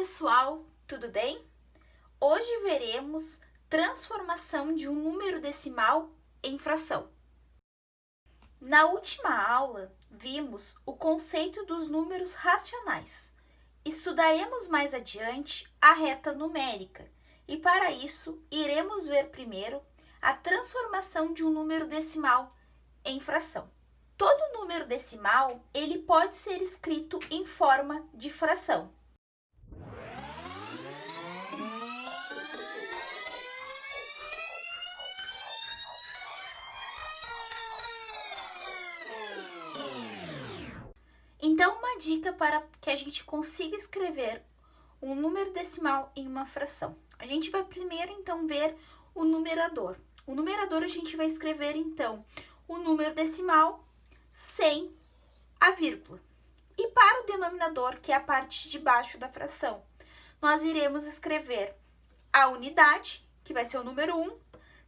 pessoal, tudo bem? Hoje veremos transformação de um número decimal em fração. Na última aula, vimos o conceito dos números racionais. Estudaremos mais adiante a reta numérica e, para isso, iremos ver primeiro a transformação de um número decimal em fração. Todo número decimal ele pode ser escrito em forma de fração. Então, uma dica para que a gente consiga escrever um número decimal em uma fração. A gente vai primeiro, então, ver o numerador. O numerador a gente vai escrever, então, o número decimal sem a vírgula. E para o denominador, que é a parte de baixo da fração, nós iremos escrever a unidade, que vai ser o número 1,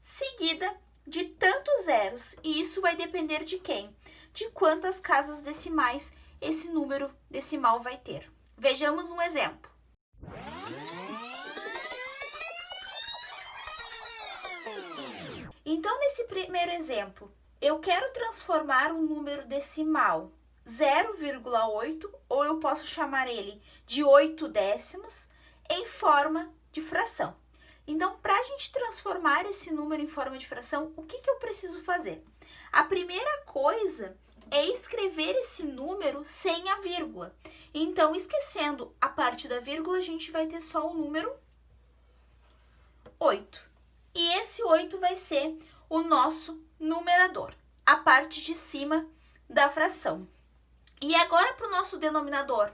seguida de tantos zeros. E isso vai depender de quem? De quantas casas decimais esse número decimal vai ter. Vejamos um exemplo. Então, nesse primeiro exemplo, eu quero transformar um número decimal 0,8, ou eu posso chamar ele de 8 décimos, em forma de fração. Então, para a gente transformar esse número em forma de fração, o que eu preciso fazer? A primeira coisa é escrever esse número sem a vírgula. Então, esquecendo a parte da vírgula, a gente vai ter só o número 8. E esse 8 vai ser o nosso numerador, a parte de cima da fração. E agora para o nosso denominador.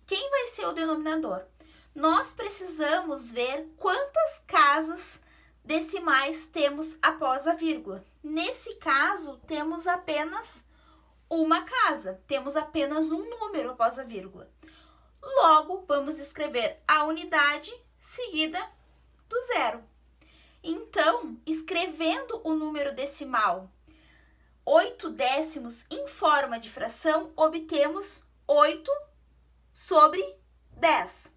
Quem vai ser o denominador? Nós precisamos ver quantas casas decimais temos após a vírgula. Nesse caso, temos apenas uma casa, temos apenas um número após a vírgula. Logo, vamos escrever a unidade seguida do zero. Então, escrevendo o número decimal 8 décimos em forma de fração, obtemos 8 sobre 10.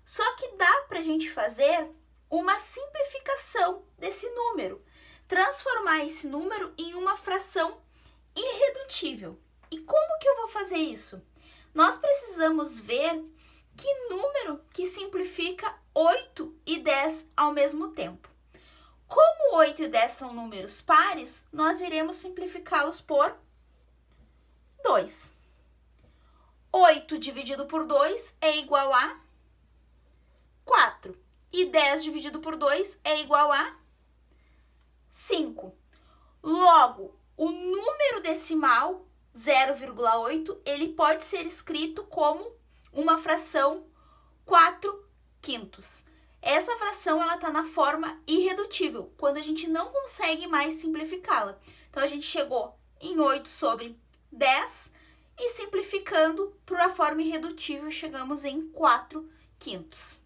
Só que dá para a gente fazer uma simplificação desse número, transformar esse número em uma fração irredutível. E como que eu vou fazer isso? Nós precisamos ver que número que simplifica 8 e 10 ao mesmo tempo. Como 8 e 10 são números pares, nós iremos simplificá-los por 2. 8 dividido por 2 é igual a 4. E 10 dividido por 2 é igual a 5. Logo, o número decimal 0,8, ele pode ser escrito como uma fração 4/5. Essa fração ela está na forma irredutível, quando a gente não consegue mais simplificá-la. Então, a gente chegou em 8 sobre 10 e simplificando para a forma irredutível, chegamos em 4/5.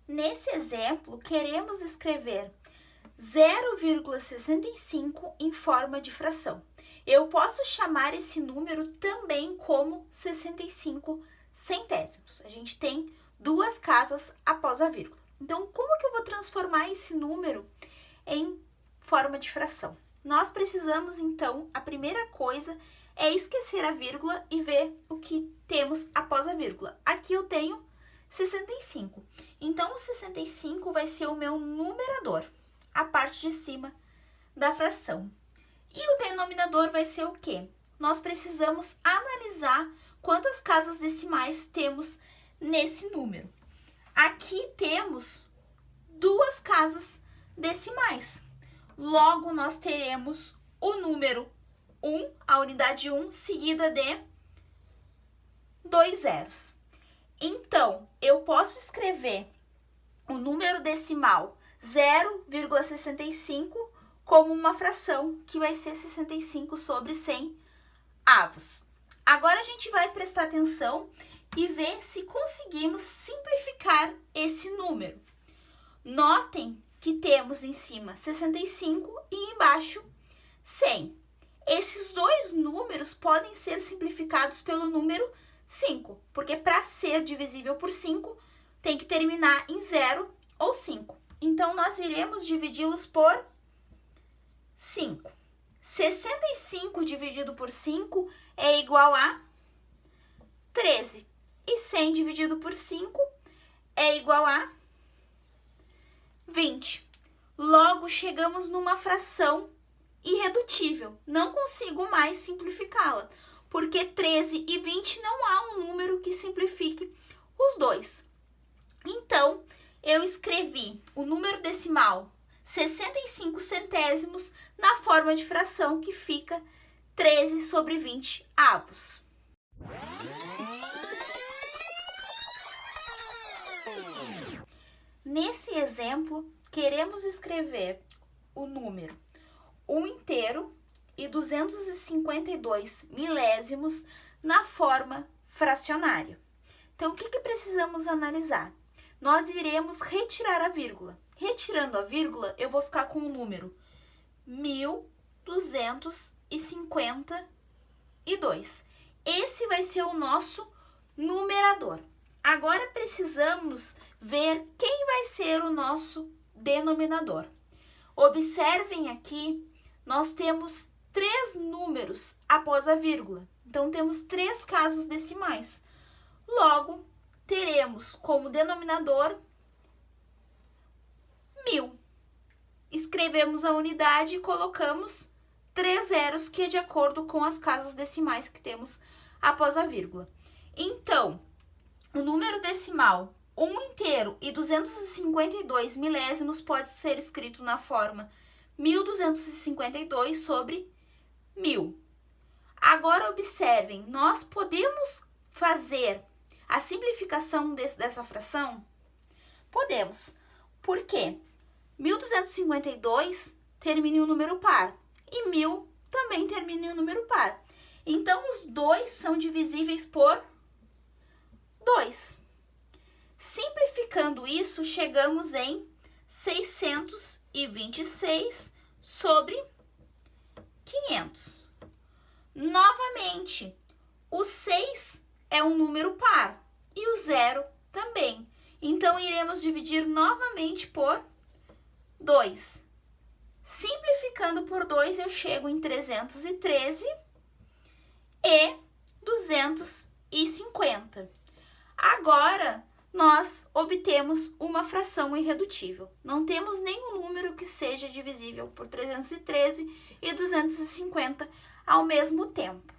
Nesse exemplo, queremos escrever 0,65 em forma de fração. Eu posso chamar esse número também como 65 centésimos. A gente tem duas casas após a vírgula. Então, como que eu vou transformar esse número em forma de fração? Nós precisamos, então, a primeira coisa é esquecer a vírgula e ver o que temos após a vírgula. Aqui eu tenho 65. Então, o 65 vai ser o meu numerador, a parte de cima da fração. E o denominador vai ser o quê? Nós precisamos analisar quantas casas decimais temos nesse número. Aqui temos duas casas decimais. Logo, nós teremos o número 1, a unidade 1, seguida de 2 zeros. Então, eu posso escrever o número decimal 0,65 como uma fração, que vai ser 65 sobre 100 avos. Agora, a gente vai prestar atenção e ver se conseguimos simplificar esse número. Notem que temos em cima 65 e embaixo 100. Esses dois números podem ser simplificados pelo número 5, porque para ser divisível por 5, tem que terminar em 0 ou 5. Então, nós iremos dividi-los por 5. 65 dividido por 5 é igual a 13. E 100 dividido por 5 é igual a 20. Logo, chegamos numa fração irredutível. Não consigo mais simplificá-la, porque 13 e 20 não há um número que simplifique os dois. Então, eu escrevi o número decimal 65 centésimos na forma de fração, que fica 13 sobre 20 avos. Nesse exemplo, queremos escrever o número 1 inteiro e 252 milésimos na forma fracionária. Então, o que precisamos analisar? Nós iremos retirar a vírgula. Retirando a vírgula, eu vou ficar com o número 1252. Esse vai ser o nosso numerador. Agora, precisamos ver quem vai ser o nosso denominador. Observem aqui, nós temos 3 números após a vírgula. Então, temos 3 casas decimais. Logo, teremos como denominador 1000. Escrevemos a unidade e colocamos 3 zeros, que é de acordo com as casas decimais que temos após a vírgula. Então, o número decimal 1 inteiro e 252 milésimos pode ser escrito na forma 1252 sobre 1000. Agora, observem, nós podemos fazer a simplificação dessa fração? Podemos. Por quê? 1252 termina em um número par e 1000 também termina em um número par. Então, os dois são divisíveis por 2. Simplificando isso, chegamos em 626 sobre 500. Novamente, o 6 é um número par e o 0 também. Então, iremos dividir novamente por 2. Simplificando por 2, eu chego em 313 e 250. Agora, nós obtemos uma fração irredutível. Não temos nenhum número que seja divisível por 313 e 250 ao mesmo tempo.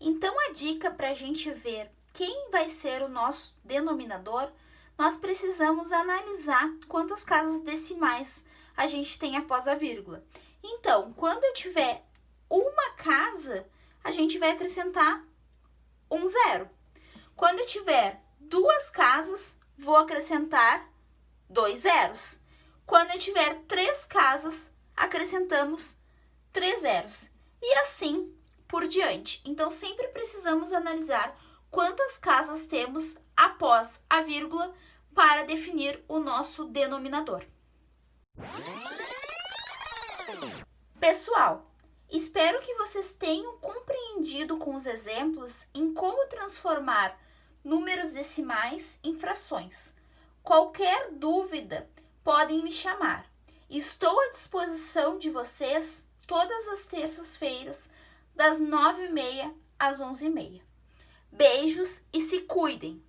Então, a dica para a gente ver quem vai ser o nosso denominador, nós precisamos analisar quantas casas decimais a gente tem após a vírgula. Então, quando eu tiver uma casa, a gente vai acrescentar um zero. Quando eu tiver 2 casas, vou acrescentar 2 zeros. Quando eu tiver 3 casas, acrescentamos 3 zeros. E assim por diante. Então, sempre precisamos analisar quantas casas temos após a vírgula para definir o nosso denominador. Pessoal, espero que vocês tenham compreendido com os exemplos em como transformar números decimais em frações. Qualquer dúvida, podem me chamar. Estou à disposição de vocês todas as terças-feiras, das 9h30 às 11h30. Beijos e se cuidem!